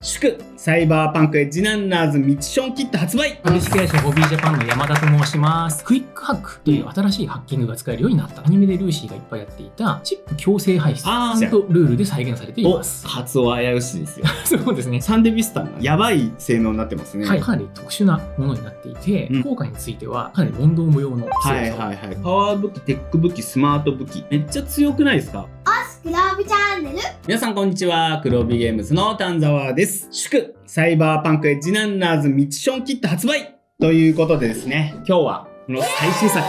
祝サイバーパンクエッジランナーズミッションキット発売。株式会社ホビージャパンの山田と申します。クイックハックという新しいハッキングが使えるようになった。アニメでルーシーがいっぱいやっていたチップ強制排出とルールで再現されています。発音危うしですよ。そうですね。サンデビスタのやばい性能になってますね。はい、かなり特殊なものになっていて、効果についてはかなり問答無用の強さ。はいはいはい。パワー武器、テック武器、スマート武器、めっちゃ強くないですか？黒帯チャンネル。皆さんこんにちは、黒帯ゲームズの丹沢です。祝サイバーパンクエッジランナーズミッションキット発売ということでですね、今日はこの最新作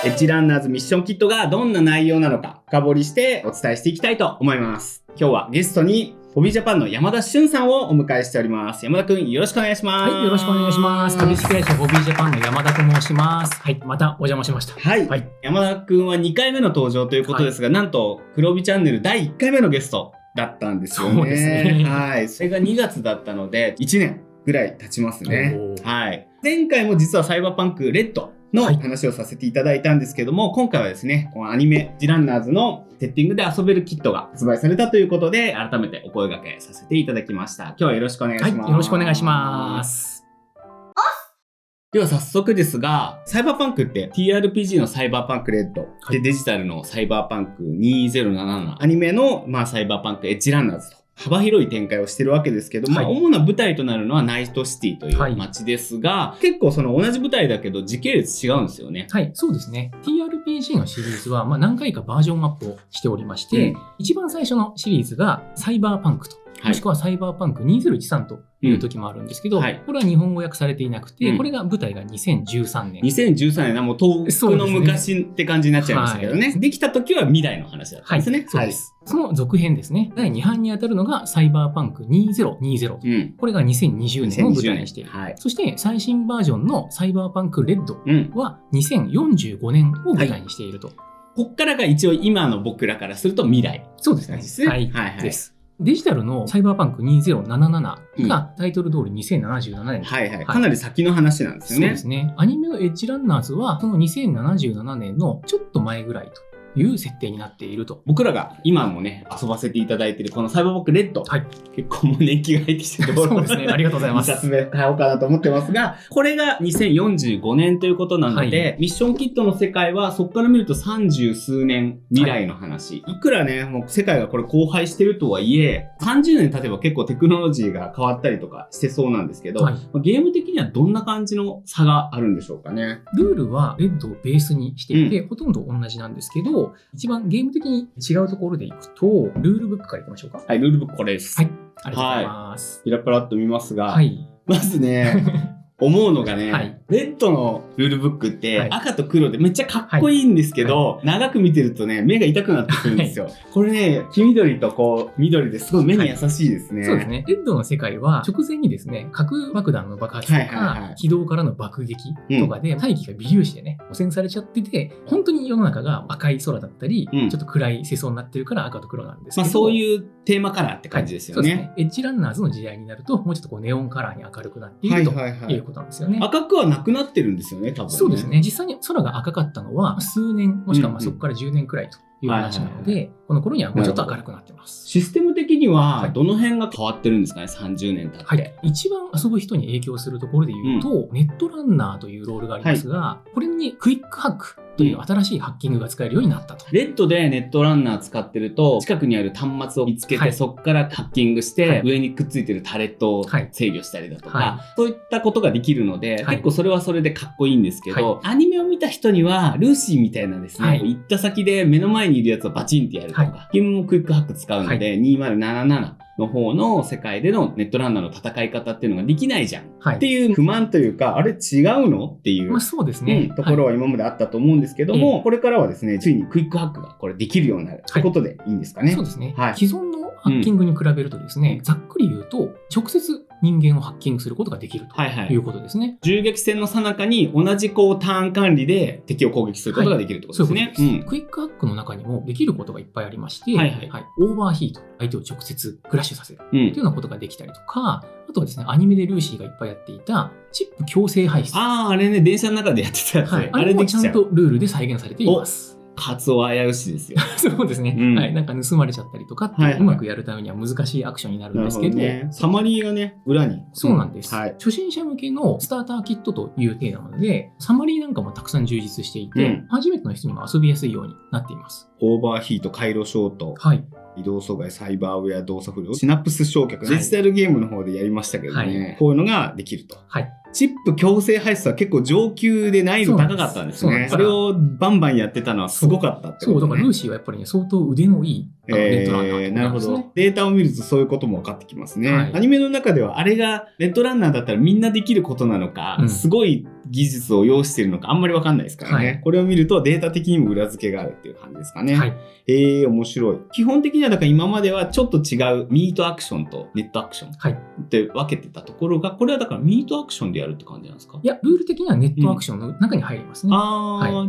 エッジランナーズミッションキットがどんな内容なのか深掘りしてお伝えしていきたいと思います。今日はゲストにホビージャパンの山田俊さんをお迎えしております。山田くんよろしくお願いします。はい、よろしくお願いします。株式会社ホビージャパンの山田と申します。はい、またお邪魔しました。はい。山田くんは2回目の登場ということですが、なんと黒帯チャンネル第1回目のゲストだったんですよね。そうですね。はい。それが2月だったので、1年ぐらい経ちますね。はい。前回も実はサイバーパンクレッドの話をさせていただいたんですけども、今回はですね、このアニメジランナーズのセッティングで遊べるキットが発売されたということで、改めてお声掛けさせていただきました。今日はよろしくお願いします。はい、よろしくお願いします。では早速ですが、サイバーパンクって TRPG のサイバーパンクレッド、でデジタルのサイバーパンク2077、アニメのサイバーパンクエッジランナーズと幅広い展開をしてるわけですけども、主な舞台となるのはナイトシティという街ですが、結構その同じ舞台だけど時系列違うんですよね。はい、そうですね。TRPG のシリーズは何回かバージョンアップをしておりまして、一番最初のシリーズがサイバーパンクと、もしくはサイバーパンク2013という時もあるんですけど、これは日本語訳されていなくて、これが舞台が2013年。2013年はもう遠くの昔って感じになっちゃいましたけどね。できた時は未来の話だったんですね。そうです。その続編ですね。第2版にあたるのがサイバーパンク2020。これが2020年を舞台にしている。そして最新バージョンのサイバーパンクレッドは2045年を舞台にしていると。こっからが一応今の僕らからすると未来。そうですね。はい。です。デジタルのサイバーパンク2077がタイトル通り2077年。はいはい。かなり先の話なんですよね。そうですね。アニメのエッジランナーズはその2077年のちょっと前ぐらいという設定になっていると。僕らが今もね、遊ばせていただいているこのサイバーパンクレッド。結構もう年季が入ってきてるところ。そうですね。ありがとうございます。2冊目買おうかなと思ってますが、これが2045年ということなので、ミッションキットの世界はそこから見ると30数年未来の話。いくらね、もう世界がこれ荒廃してるとはいえ、30年経てば結構テクノロジーが変わったりとかしてそうなんですけど、ゲーム的にはどんな感じの差があるんでしょうかね。ルールはレッドをベースにしていて、ほとんど同じなんですけど、一番ゲーム的に違うところでいくと、ルールブックからいきましょうか。はい、ルールブックこれです。はい。ありがとうございます。ピラピラっと見ますが、まずね、思うのがね、レッドのルールブックって赤と黒でめっちゃかっこいいんですけど、長く見てるとね、目が痛くなってくるんですよ。これね、黄緑とこう、緑ですごい目に優しいですね。そうですね。レッドの世界は直前にですね、核爆弾の爆発とか、軌道からの爆撃とかで大気が微粒子でね、汚染されちゃってて、本当に世の中が赤い空だったり、ちょっと暗い世相になってるから赤と黒なんですけど。そういうテーマカラーって感じですよね。そうですね。エッジランナーズの時代になると、もうちょっとこうネオンカラーに明るくなっているということなんですよね。赤くはなくなってるんですよね、多分ね。そうですね。実際に空が赤かったのは数年、もしくはそこから10年くらいという話なので、この頃にはもうちょっと明るくなってます。システム的にはどの辺が変わってるんですかね、30年経って。一番遊ぶ人に影響するところで言うと、ネットランナーというロールがありますが、これにクイックハックという新しいハッキングが使えるようになったと。レッドでネットランナー使ってると、近くにある端末を見つけて、そこからハッキングして、上にくっついてるタレットを制御したりだとか、そういったことができるので、結構それはそれでかっこいいんですけど、アニメを見た人には、ルーシーみたいなですね、行った先で目の前にいるやつをバチンってやるとか、ゲームもクイックハック使うので、2077の方の世界でのネットランナーの戦い方っていうのができないじゃん、っていう不満というか、あれ違うのっていうそうですね、ところは今まであったと思うんですけども、これからはですね、ついにクイックハックがこれできるようになるってことでいいんですかね。そうですね。既存のハッキングに比べるとですね、ざっくり言うと直接人間をハッキングすることができるということですね。銃撃戦の最中に同じターン管理で敵を攻撃することができるってことですね。クイックハックの中にもできることがいっぱいありまして、オーバーヒート、相手を直接クラッシュさせるというようなことができたりとか、あとはですね、アニメでルーシーがいっぱいやっていたチップ強制排出。あれね、電車の中でやってたやつ。あれもちゃんとルールで再現されています。カツオ危うしですよ。そうですね、うんはい。なんか盗まれちゃったりとかっていう、うまくやるためには難しいアクションになるんですけど、サマリーがね、裏に。そうなんです、はい。初心者向けのスターターキットという体なので、サマリーなんかもたくさん充実していて、初めての人にも遊びやすいようになっています。オーバーヒート、回路ショート。はい。移動阻害、サイバーウェア動作不良、シナプス焼却、デジタルゲームの方でやりましたけどね、こういうのができると。はい。チップ強制排出は結構上級で難易度高かったんですね。それをバンバンやってたのはすごかったってことね。そう、だからルーシーはやっぱりね、相当腕のいいネットランナーなるほど。データを見るとそういうことも分かってきますね。はい、アニメの中ではあれがネットランナーだったらみんなできることなのか、すごい技術を要しているのかあんまり分かんないですからね。はい、これを見るとデータ的にも裏付けがあるっていう感じですかね。はい、面白い。基本的にはだから今まではちょっと違うミートアクションとネットアクションって分けてたところが、これはだからミートアクションでやるって感じなんですか？いや、ルール的にはネットアクションの中に入りますね。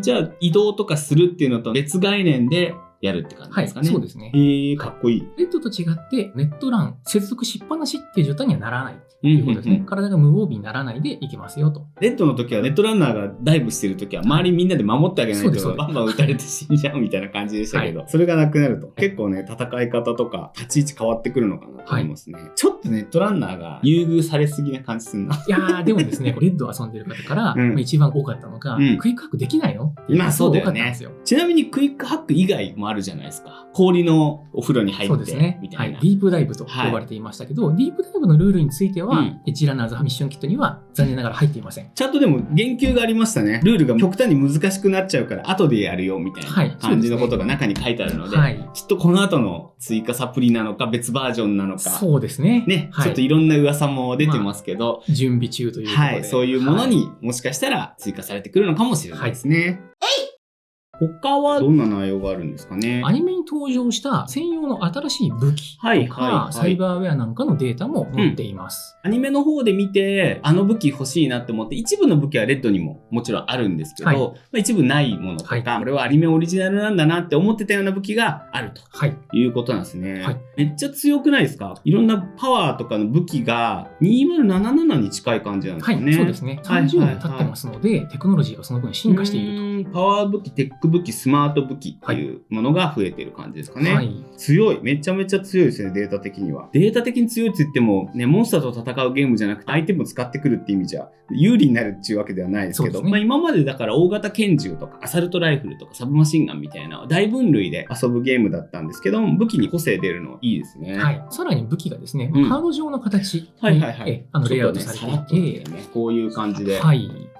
じゃあ移動とかするっていうのと別概念でやるって感じですかね。はい、そうですね。かっこいい。レッドと違ってネットラン接続しっぱなしっていう状態にはならないということですね。体が無防備にならないでいけますよと。レッドの時はネットランナーがダイブしてる時は周りみんなで守ってあげないとバンバン撃たれて死んじゃうみたいな感じでしたけど、それがなくなると結構ね戦い方とか立ち位置変わってくるのかなと思いますね。ちょっとネットランナーが優遇されすぎな感じするな。いやーでもですね、レッドを遊んでる方から一番多かったのが、クイックハックできないのっていうのが多かったんですよ。ちなみにクイックハック以外もあるじゃないですか。氷のお風呂に入ってみたいな。ディープダイブと呼ばれていましたけど、ディープダイブのルールについては、エッジランナーズミッションキットには残念ながら入っていません。ちゃんとでも言及がありましたね。ルールが極端に難しくなっちゃうから後でやるよみたいな感じのことが中に書いてあるので、きっとこの後の追加サプリなのか別バージョンなのか、そうですね。ちょっといろんな噂も出てますけど、準備中ということで、そういうものにもしかしたら追加されてくるのかもしれないですね。他はどんな内容があるんですかね。アニメに登場した専用の新しい武器とかサイバーウェアなんかのデータも載っています。アニメの方で見てあの武器欲しいなって思って、一部の武器はレッドにももちろんあるんですけど、一部ないものとか、これはアニメオリジナルなんだなって思ってたような武器があるということなんですね。めっちゃ強くないですか？いろんなパワーとかの武器が2077に近い感じなんですかね。そうですね。30年経ってますので、テクノロジーがその分進化していると。パワー武器、テック武器、スマート武器っていうものが増えてる感じですかね。強い。めちゃめちゃ強いですね、データ的には。データ的に強いって言っても、ね、モンスターと戦うゲームじゃなくて、相手も使ってくるって意味じゃ、有利になるっていうわけではないですけど、今までだから大型拳銃とか、アサルトライフルとか、サブマシンガンみたいな大分類で遊ぶゲームだったんですけど、武器に個性出るのいいですね。さらに武器がですね、カード状の形にレイアウトされていて、こういう感じで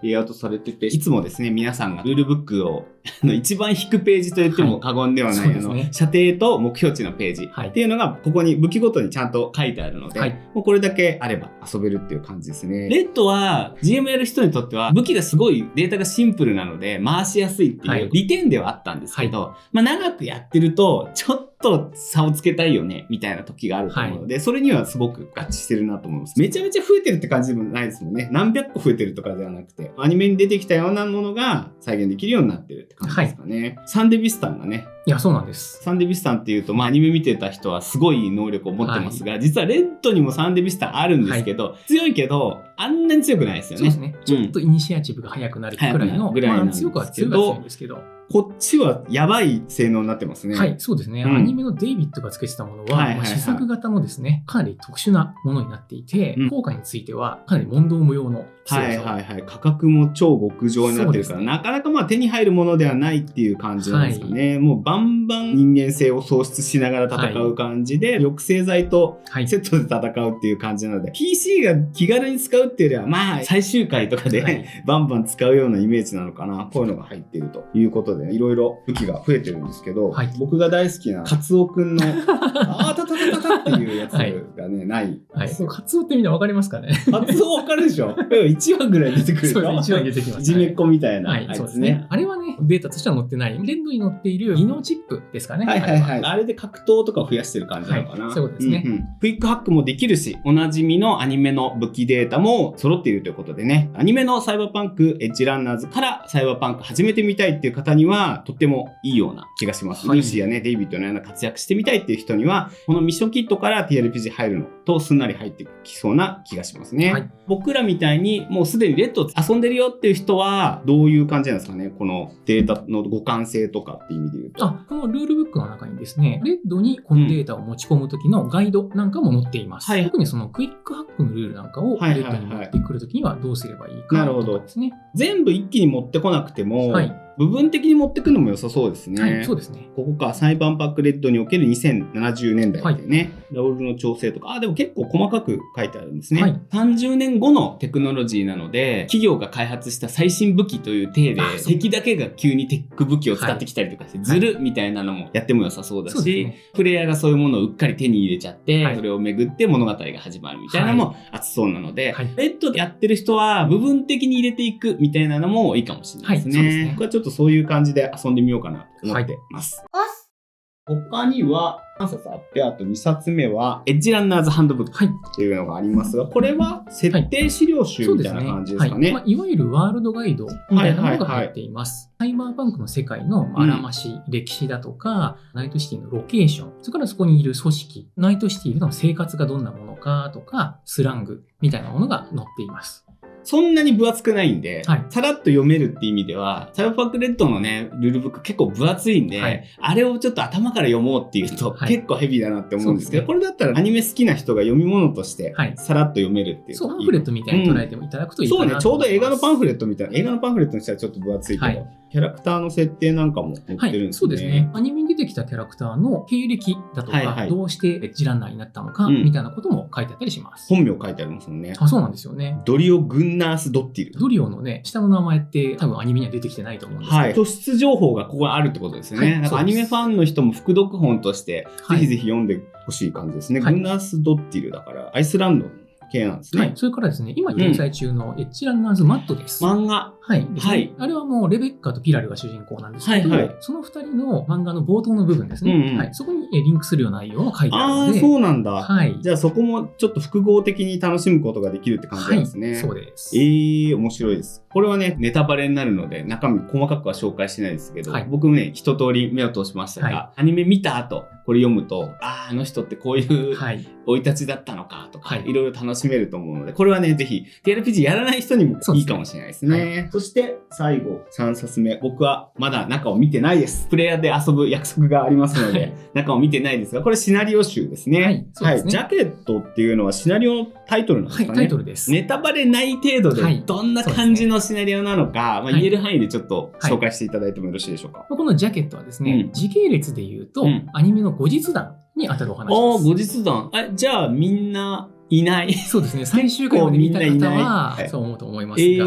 レイアウトされてて、いつもですね、皆さんがルールブックを一番引くページと言っても過言ではない、射程と目標値のページっていうのがここに武器ごとにちゃんと書いてあるので、もうこれだけあれば遊べるっていう感じですね。レッドは GM やる人にとっては武器がすごいデータがシンプルなので回しやすいっていう利点ではあったんですけど、長くやってるとちょっと差をつけたいよねみたいな時があると思うので、それにはすごく合致してるなと思います。めちゃめちゃ増えてるって感じでもないですもんね。何百個増えてるとかではなくて、アニメに出てきたようなものが再現できるようになってるって感じですかね。サンデビスタンがね、いや、そうなんです。サンデビスタンっていうと、アニメ見てた人はすごい能力を持ってますが、実はレッドにもサンデビスタンあるんですけど、強いけどあんなに強くないですよね。そうですね。ちょっとイニシアチブが速くなるくらいの、強くは強いんですけど、こっちはやばい性能になってますね。そうですね。アニメのデイビッドがつけてたものは、試作型のですね、かなり特殊なものになっていて、効果についてはかなり問答無用の価格も超極上になってるから、なかなか手に入るものではないっていう感じなんですかね。もうバンバン人間性を喪失しながら戦う感じで、抑制剤とセットで戦うっていう感じなので、PC が気軽に使うっていうよりは、最終回とかでバンバン使うようなイメージなのかな。こういうのが入っているということで、いろいろ武器が増えてるんですけど、僕が大好きなカツオくんのあーたたたたたっていうやつがね、ないですよ。カツオってみんなわかりますかね？カツオわかるでしょ？1話ぐらい出てくる。そう、1話出てきます。いじめっ子みたいな。そうですね。あれはね、データとしては載ってない。レッドに載っている技能チップですかね。あれで格闘とかを増やしてる感じなのかな。そうですね。クイックハックもできるし、おなじみのアニメの武器データも揃っているということでね、アニメのサイバーパンクエッジランナーズからサイバーパンク始めてみたいっていう方にはとってもいいような気がします。はい、ルーシーやね、デイビッドのような活躍してみたいっていう人には、このミッションキットから TRPG 入るのとすんなり入ってきそうな気がしますね。はい、僕らみたいにもうすでにレッド遊んでるよっていう人は、どういう感じなんですかね、このデータの互換性とかっていう意味で言うと。このルールブックの中にですね、レッドにこのデータを持ち込む時のガイドなんかも載っています。特にそのクイックハックのルールなんかをレッドに持ってくる時にはどうすればいいかとかですね。全部一気に持ってこなくても、部分的に持ってくるのも良さそうですね。はい、そうですね。ここか、サイバーパンクレッドにおける2070年代ってね、ロールの調整とか、でも結構細かく書いてあるんですね。はい、30年後のテクノロジーなので、企業が開発した最新武器という体で、敵だけが急にテック武器を使ってきたりとかして、ずるみたいなのもやっても良さそうだし、プレイヤーがそういうものをうっかり手に入れちゃって、それを巡って物語が始まるみたいなのも熱そうなので、レッドでやってる人は部分的に入れていくみたいなのもいいかもしれないですね。僕はちょっとそういう感じで遊んでみようかなと思ってます。他には3冊あって、あと2冊目はエッジランナーズハンドブックっていうのがありますが、これは設定資料集みたいな感じですかね。いわゆるワールドガイドみたいなものが入っています。サイバーパンクの世界のあらまし、歴史だとか、ナイトシティのロケーション、それからそこにいる組織、ナイトシティでの生活がどんなものかとか、スラングみたいなものが載っています。そんなに分厚くないんで、さらっと読めるっていう意味では、サイバーパンクレッドのね、ルールブック結構分厚いんで、あれをちょっと頭から読もうっていうと、結構ヘビーだなって思うんですけど、これだったらアニメ好きな人が読み物として、さらっと読めるっていう。そう、パンフレットみたいに捉えてもいただくといいかなと思います。そうね、ちょうど映画のパンフレットみたいな、映画のパンフレットにしたらちょっと分厚いけど、キャラクターの設定なんかも載ってるんですね。そうですね。アニメに出てきたキャラクターの経歴だとか、どうしてエッジランナーになったのか、みたいなことも書いてあったりします。本名書いてありますもんね。そうなんですよね。ドリオ・グンナース・ドッティル。ドリオのね、下の名前って多分アニメには出てきてないと思うんですけど。突出情報がここにあるってことですよね。なんかアニメファンの人も副読本として、ぜひぜひ読んでほしい感じですね。グンナース・ドッティルだから、アイスランド系なんですね。それからですね、今連載中のエッジランナーズマットです。漫画。あれはもうレベッカとピラルが主人公なんですけど、その2人の漫画の冒頭の部分ですね。そこにリンクするような内容が書いてあるので。そうなんだ。じゃあそこもちょっと複合的に楽しむことができるって感じなんですね。そうです。面白いです。これはね、ネタバレになるので、中身細かくは紹介してないですけど、僕もね、一通り目を通しましたが、アニメ見た後、これ読むと、あの人ってこういう生い立ちだったのかとか、いろいろ楽しめると思うので、これはね、ぜひ TRPG やらない人にもいいかもしれないですね。そして最後3冊目、僕はまだ中を見てないです。プレイヤーで遊ぶ約束がありますので、中を見てないですが、これシナリオ集ですね。ジャケットっていうのはシナリオのタイトルなんですかね。タイトルです。ネタバレない程度でどんな感じのシナリオなのか、言える範囲でちょっと紹介していただいてもよろしいでしょうか。このジャケットはですね、時系列で言うと、アニメの後日談に当たるお話です。後日談。じゃあみんないない。そうですね。最終回まで見た方はそう思うと思いますが、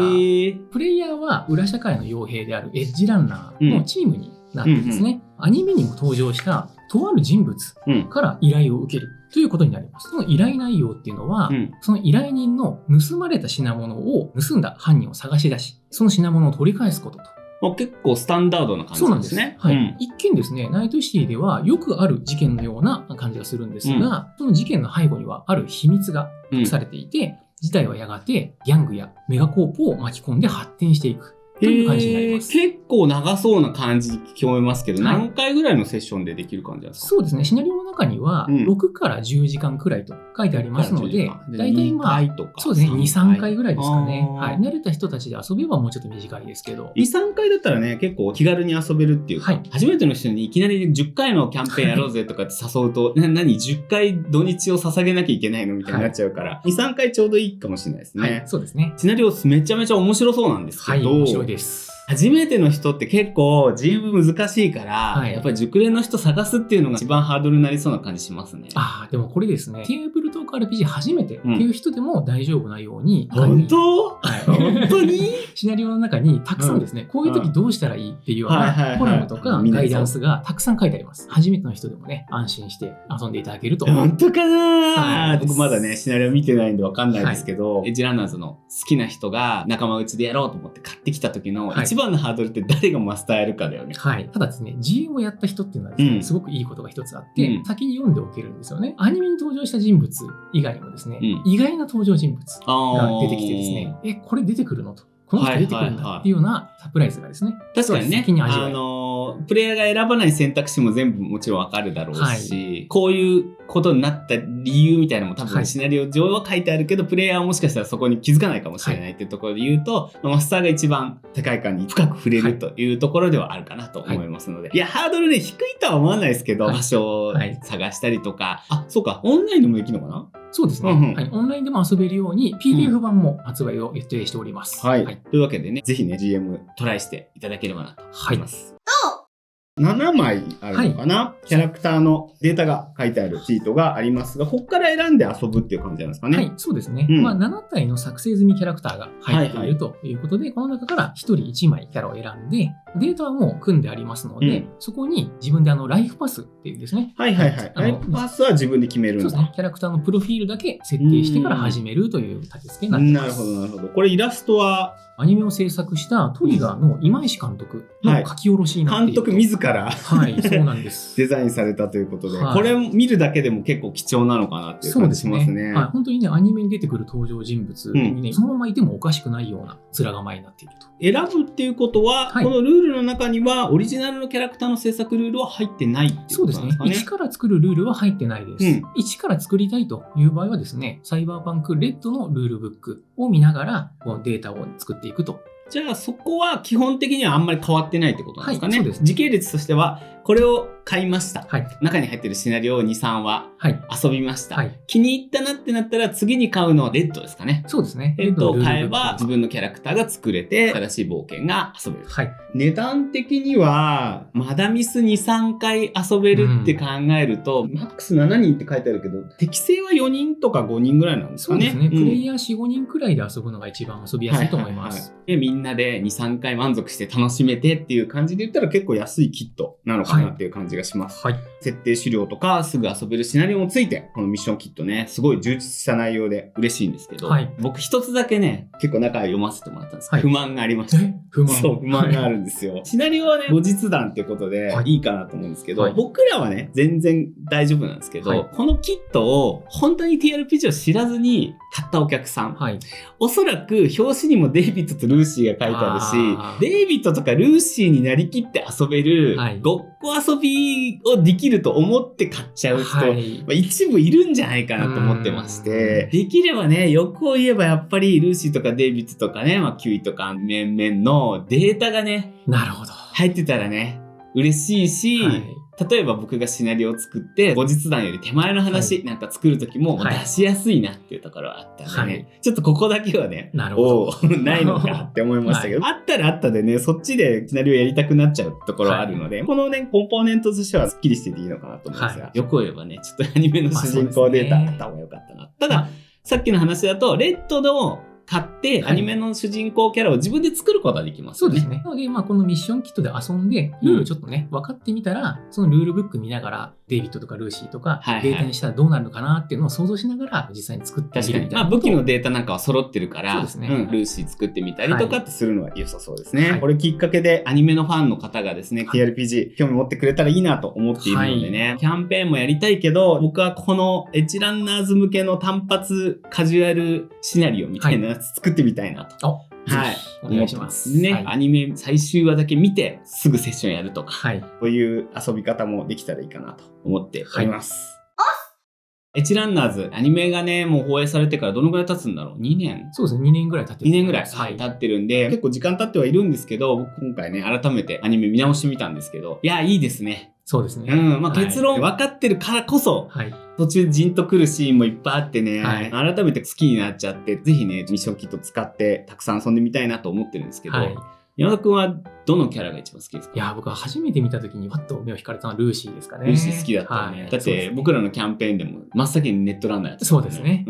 プレイヤーは裏社会の傭兵であるエッジランナーのチームになってですね、アニメにも登場したとある人物から依頼を受けるということになります。その依頼内容っていうのは、その依頼人の盗まれた品物を盗んだ犯人を探し出し、その品物を取り返すことと。結構スタンダードな感じですね。一見ですね、ナイトシティではよくある事件のような感じがするんですが、その事件の背後にはある秘密が隠されていて、事態はやがてギャングやメガコープを巻き込んで発展していく。という感じになります。結構長そうな感じ聞こえますけど、何回ぐらいのセッションでできる感じですか？そうですね。シナリオの中には6から10時間くらいと書いてありますので、だいたいそうですね、2、3回ぐらいですかね。慣れた人たちで遊べばもうちょっと短いですけど。2、3回だったらね、結構気軽に遊べるっていうか、初めての人にいきなり10回のキャンペーンやろうぜとかって誘うと、何10回土日を捧げなきゃいけないのみたいになっちゃうから、2、3回ちょうどいいかもしれないですね。そうですね。シナリオめちゃめちゃ面白そうなんですけど、面白いです。初めての人って結構 GM 難しいから、やっぱり熟練の人探すっていうのが一番ハードルになりそうな感じしますね。でもこれですね、テーブルトーク RPG 初めてっていう人でも大丈夫なように、本当にシナリオの中にたくさんですね、こういう時どうしたらいいっていうようなコラムとかガイダンスがたくさん書いてあります。初めての人でもね、安心して遊んでいただけると。本当かな？僕まだね、シナリオ見てないんでわかんないですけど、エッジランナーズの好きな人が仲間内でやろうと思って買ってきた時の一番のハードルって誰がマスターやるかだよね。ただですね、GM をやった人っていうのはですね、すごくいいことが一つあって、先に読んでおけるんですよね。アニメに登場した人物以外にもですね、意外な登場人物が出てきてですね、これ出てくるのと。この人出てくるんだっていうようなサプライズがですね。確かにね。先に味わえる。プレイヤーが選ばない選択肢も全部もちろんわかるだろうし、こういうことになった理由みたいなのも多分シナリオ上は書いてあるけど、プレイヤーはもしかしたらそこに気づかないかもしれないっていうところで言うと、マスターが一番世界観に深く触れるというところではあるかなと思いますので。いや、ハードルね、低いとは思わないですけど、場所を探したりとか、そうか、オンラインでもできるのかな？そうですね、はい。オンラインでも遊べるように PDF 版も発売を予定しております。はい。というわけでね、ぜひね、GM トライしていただければなと思います。7枚あるのかな、キャラクターのデータが書いてあるシートがありますが、ここから選んで遊ぶっていう感じなんですかね。はい、そうですね。7体の作成済みキャラクターが入っているということで、この中から1人1枚キャラを選んで、データはもう組んでありますので、そこに自分でライフパスっていうですね。ライフパスは自分で決めるんだ。そうですね。キャラクターのプロフィールだけ設定してから始めるという立て付けになっています。なるほど、なるほど。これイラストはアニメを制作したトリガーの今石監督の書き下ろしになっている、監督自らはい、そうなんです。デザインされたということで、これ見るだけでも結構貴重なのかなっていう感じしますね。はい、本当にね、アニメに出てくる登場人物にね、そのままいてもおかしくないような面構えになっていると。選ぶっていうことは、このルールの中にはオリジナルのキャラクターの制作ルールは入ってないっていうことなんですかね。そうですね。1から作るルールは入ってないです。1から作りたいという場合はですね、サイバーパンクレッドのルールブックを見ながらデータを作っていくと。じゃあそこは基本的にはあんまり変わってないってことなんですかね。そうです。時系列としてはこれを買いました。はい、中に入ってるシナリオを2、3話遊びました。はい、気に入ったなってなったら次に買うのはレッドですかね。そうですね。レッドを買えば自分のキャラクターが作れて新しい冒険が遊べる。はい、値段的にはマダミス2、3回遊べるって考えると、マックス7人って書いてあるけど、適正は4人とか5人ぐらいなんですかね。そうですね。プレイヤー4、5人くらいで遊ぶのが一番遊びやすいと思います。で、みんなで2、3回満足して楽しめてっていう感じで言ったら結構安いキットなのかなっていう感じがします。はい。設定資料とかすぐ遊べるシナリオもついて、このミッションキットね、すごい充実した内容で嬉しいんですけど、僕一つだけね、結構中読ませてもらったんですけど、不満がありました。不満？そう、不満があるんですよ。シナリオはね、後日談っていうことでいいかなと思うんですけど、僕らはね、全然大丈夫なんですけど、このキットを本当に TRPG を知らずに買ったお客さん、おそらく表紙にもデイビッドとルーシーが書いてあるし、デイビッドとかルーシーになりきって遊べる、ごっこ遊びをできると思って買っちゃう人、一部いるんじゃないかなと思ってまして、できればね、欲を言えばやっぱりルーシーとかデイビッドとかね、キウイとか面々のデータがね、なるほど。入ってたらね、嬉しいし、例えば僕がシナリオを作って後日談より手前の話なんか作る時も出しやすいなっていうところはあったんでね、ちょっとここだけはね、ないのかって思いましたけど、あったらあったでね、そっちでシナリオやりたくなっちゃうところはあるので、このね、コンポーネントとしてはスッキリしてていいのかなと思うんですが、よく言えばね、ちょっとアニメの主人公データあった方がよかったな。ただ、さっきの話だと、レッドの買ってアニメの主人公キャラを自分で作ることができますよね。そうですね。なので、このミッションキットで遊んで、ルールちょっとね、分かってみたら、そのルールブック見ながら、デイビッドとかルーシーとか、データにしたらどうなるのかなっていうのを想像しながら、実際に作ってみるみたいな。武器のデータなんかは揃ってるから、ルーシー作ってみたりとかってするのは良さそうですね。これきっかけでアニメのファンの方がですね、TRPG 興味持ってくれたらいいなと思っているのでね、キャンペーンもやりたいけど、僕はこのエッジランナーズ向けの単発カジュアルシナリオみたいなやつ作ってみたいなと。お願いしますね。アニメ最終話だけ見てすぐセッションやるとか、こういう遊び方もできたらいいかなと思っております。エッジランナーズ、アニメがね、もう放映されてからどのぐらい経つんだろう ?2 年? そうですね、2年ぐらい経ってる。2年ぐらい経ってるんで、結構時間経ってはいるんですけど、僕今回ね、改めてアニメ見直してみたんですけど、いや、いいですね。そうですね。結論分かってるからこそ、途中ジンとくるシーンもいっぱいあってね、改めて好きになっちゃって、ぜひね、ミッションキット使ってたくさん遊んでみたいなと思ってるんですけど、山田くんはどのキャラが一番好きですか？いや、僕は初めて見た時にパッと目を引かれたのはルーシーですかね。ルーシー好きだったよね。だって僕らのキャンペーンでも真っ先にネットランナーやってた。そうですね。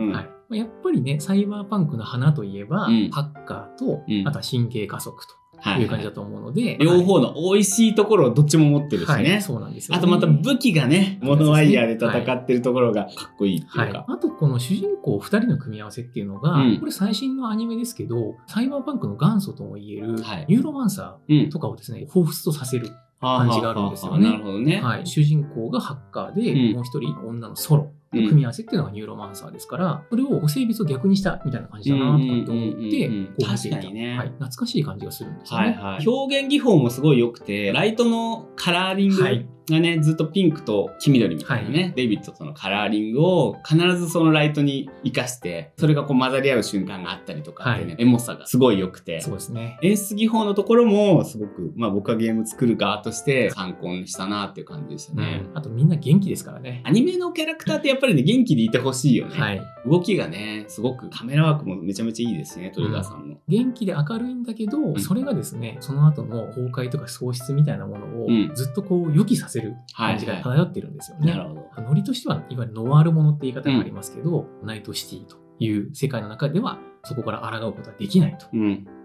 やっぱりね、サイバーパンクの花といえば、ハッカーと、あとは神経加速と。いう感じだと思うので、両方の美味しいところをどっちも持ってるしね。そうなんですよ。あとまた武器がね、モノワイヤーで戦ってるところがかっこいいっていうか。あとこの主人公2人の組み合わせっていうのが、これ最新のアニメですけど、サイバーパンクの元祖ともいえるニューロマンサーとかをですね、彷彿とさせる感じがあるんですよね。なるほどね。主人公がハッカーで、もう一人女のソロ組み合わせっていうのがニューロマンサーですから、それを性別を逆にしたみたいな感じだなとかって思ってこう見ていた、懐かしい感じがするんですよね。表現技法もすごい良くて、ライトのカラーリングがね、ずっとピンクと黄緑みたいなね、デイビッドとのカラーリングを必ずそのライトに活かして、それがこう混ざり合う瞬間があったりとかってね、エモさがすごい良くて、そうですね。演出技法のところもすごく、僕はゲーム作る側として参考にしたなっていう感じでしたね。あとみんな元気ですからね。アニメのキャラクターってやっぱりね、元気でいてほしいよね。動きがね、すごくカメラワークもめちゃめちゃいいですね、トリガーさんの。元気で明るいんだけど、それがですね、その後の崩壊とか喪失みたいなものをずっとこう予期させる感じが漂ってるんですよね。なるほど。ノリとしてはいわゆるノワールものって言い方がありますけど、ナイトシティという世界の中ではそこから抗うことはできないと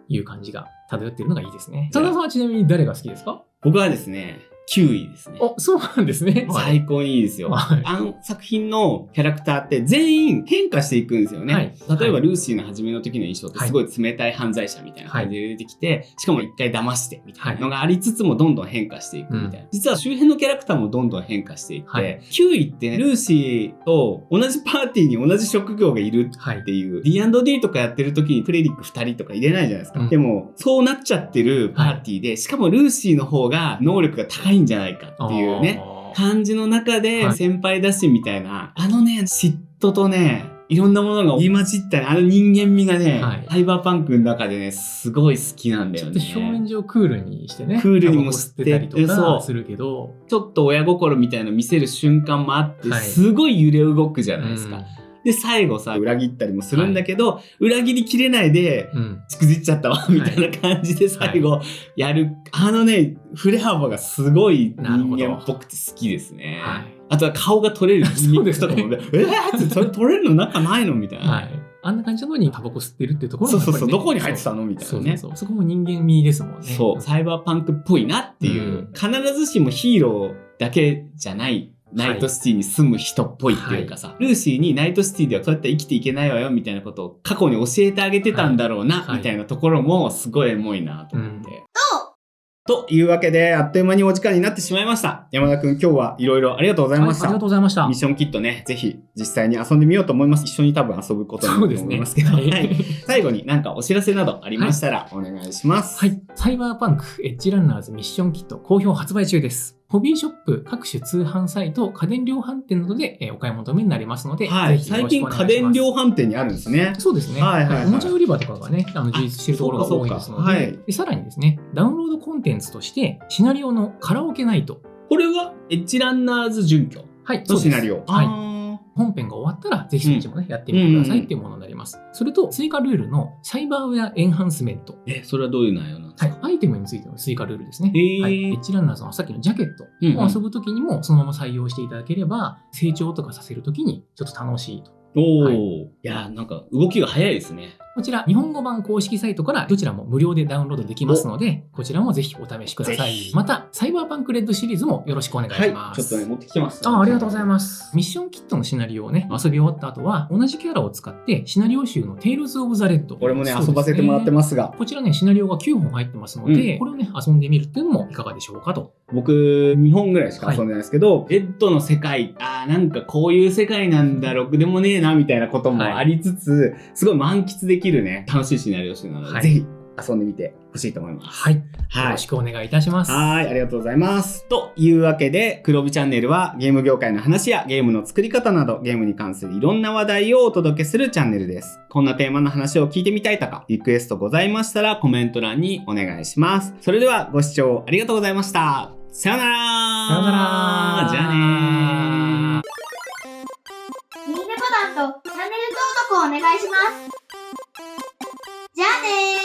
いう感じが漂っているのがいいですね。佐田さんはちなみに誰が好きですか？僕はですね、9位ですね。そうなんですね。最高にいいですよ。あの作品のキャラクターって全員変化していくんですよね。例えばルーシーの初めの時の印象ってすごい冷たい犯罪者みたいな感じで出てきて、しかも一回騙してみたいなのがありつつもどんどん変化していくみたいな。実は周辺のキャラクターもどんどん変化していって、9位ってね、ルーシーと同じパーティーに同じ職業がいるっていう、D&D とかやってる時にクレリック2人とか入れないじゃないですか。でも、そうなっちゃってるパーティーで、しかもルーシーの方が能力が高いんじゃないかっていうね、感じの中で先輩だしみたいな、あのね、嫉妬とね、いろんなものが入り混じったね、あの人間味がね、サイバーパンクの中でね、すごい好きなんだよね。ちょっと表面上クールにしてね。クールにもしてたりとかするけど、ちょっと親心みたいなの見せる瞬間もあって、すごい揺れ動くじゃないですか。で、最後さ、裏切ったりもするんだけど、裏切りきれないで、しくじっちゃったわ、みたいな感じで最後やる。あのね、振れ幅がすごい人間っぽくて好きですね。あとは顔が取れるギミックとかもね、ってそれ取れるの中ないのみたいな。あんな感じなのにタバコ吸ってるっていうところも、そう、どこに入ってたのみたいなね。そこも人間味ですもんね。そう、サイバーパンクっぽいなっていう。必ずしもヒーローだけじゃない。ナイトシティに住む人っぽいっていうかさ、ルーシーにナイトシティではそうやって生きていけないわよみたいなことを過去に教えてあげてたんだろうな、みたいなところもすごいエモいなと思って。というわけで、あっという間にお時間になってしまいました。山田くん、今日はいろいろありがとうございました。ありがとうございました。ミッションキットね、ぜひ実際に遊んでみようと思います。一緒に多分遊ぶことになると思いますけど。最後になんかお知らせなどありましたらお願いします。サイバーパンクエッジランナーズミッションキット好評発売中です。ホビーショップ、各種通販サイト、家電量販店などでお買い求めになりますので、ぜひよろしくお願いします。最近家電量販店にあるんですね。そうですね。おもちゃ売り場とかがね、充実しているところが多いですので、さらにですね、ダウンロードコンテンツとして、シナリオのカラオケナイト。これはエッジランナーズ準拠のシナリオ。本編が終わったら、ぜひそっちもね、やってみてくださいっていうものになります。それと、追加ルールのサイバーウェアエンハンスメント。それはどういう内容なんですか？アイテムについての追加ルールですね。エッジランナーズのさっきのジャケットを遊ぶときにも、そのまま採用していただければ、成長とかさせるときにちょっと楽しいと。いや、なんか動きが早いですね。こちら、日本語版公式サイトからどちらも無料でダウンロードできますので、こちらもぜひお試しください。また、サイバーパンクレッドシリーズもよろしくお願いします。ちょっとね、持ってきてます。ありがとうございます。ミッションキットのシナリオをね、遊び終わった後は、同じキャラを使ってシナリオ集のテイルズ・オブ・ザ・レッド。これもね、遊ばせてもらってますが。こちらね、シナリオが9本入ってますので、これをね、遊んでみるっていうのもいかがでしょうかと。僕、2本ぐらいしか遊んでないですけど、レッドの世界、なんかこういう世界なんだ、ろくでもねえな、みたいなこともありつつ、すごい満喫できるね、楽しいシナリオ集なので、ぜひ遊んでみてほしいと思います。よろしくお願いいたします。ありがとうございます。というわけで、黒帯チャンネルはゲーム業界の話やゲームの作り方など、ゲームに関するいろんな話題をお届けするチャンネルです。こんなテーマの話を聞いてみたいとか、リクエストございましたらコメント欄にお願いします。それではご視聴ありがとうございました。さよなら。さよなら。じゃあねー。いいねボタンとチャンネル登録をお願いします。じゃあねー。